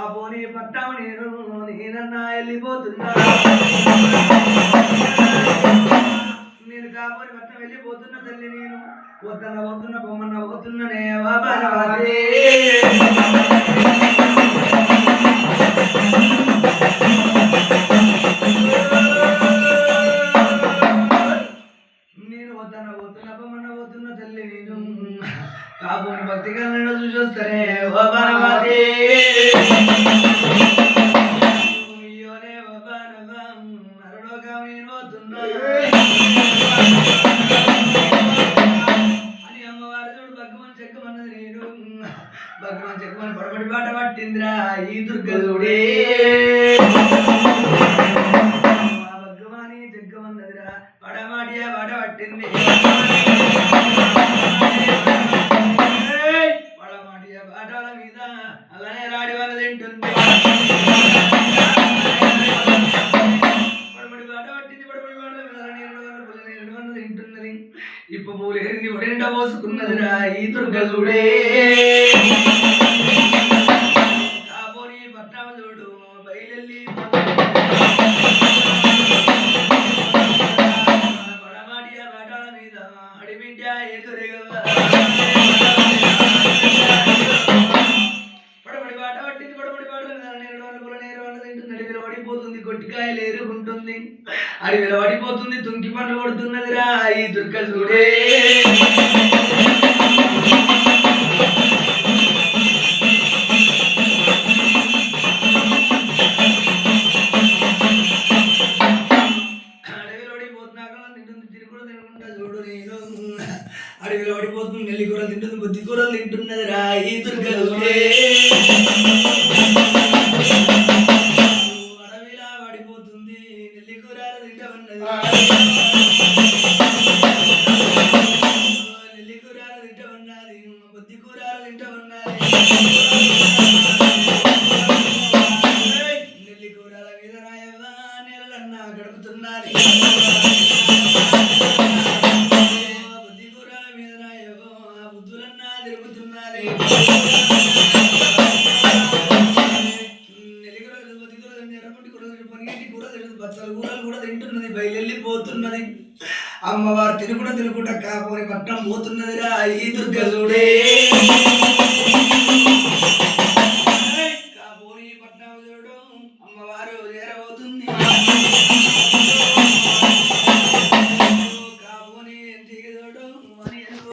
కాబోని పట్టాము నేనన్నా వెళ్ళిపోతున్నా నేను కాబోని పట్టం వెళ్ళిపోతున్న తల్లి నేను వద్దన వద్దున్న బొమ్మన్న పోతున్ననే బాబారాదే నేను వద్దన పోతున్న బొమ్మన్న పోతున్న తల్లి నేను కాబోని భక్తిగా చూసొస్తానే బాబారాదే అని అమ్మవారు చూడు భగవాన్ చెక్కమన్నది నేను భగవాన్ చెక్కమని పడబడి బాట పట్టిందిరా ఈ దుర్గదుడే భగవాని చెక్కమన్నదిరా పడమాడియా బాట పట్టింది పడమాడియా బాటల మీద అలానే రాడి వాళ్ళ తింటుంది ఇప్పు మూలేరిని ఒడెండ పోసుకున్నదిరా ఈ దుర్గదుడే కాబోని పట్టాము చూడు బయలెల్లి పడమాడియా బాటాల మీద అడిబిడ్డ ఎదురుగవ పడబడి బాట పట్టింది పడబడి బాటల మీద నేరు వల్ల తింటుంది అడవిలో పడిపోతుంది కొట్టికాయలు ఏరుకుంటుంది అడవిలో పడిపోతుంది తుంకి పండ్లు కొడుతున్నదిరా ఈ దుర్గదుడే అడవిలో పడిపోతున్నా తింటుంది తిరుగుడు తినకుండా చూడు నేను అడవిలో పడిపోతుంది నెల్లి కూరలు తింటుంది బుద్ధి కూరలు తింటున్నదిరా ఈ దుర్గదుడే అడవిలా పడిపోతుంది నెల్లి కూరలు తింటా ఉన్నది నెల్లి కూరలు తింటా ఉన్నది బుద్ధి కూరలు తింటా ఉన్నది నెల్లి కూరల మీద రాయవా నెలలన్నా గడుపుతున్నది బుద్ధి కూరల మీద రాయవో బుద్ధులన్నా తిరుగుతున్నది బచ్చల కూరలు కూడా తింటున్నది బయలుపోతున్నది అమ్మవారు తినుకుంటా కాబోని పట్టం పోతున్నదిరా ఈ దుర్గదుడే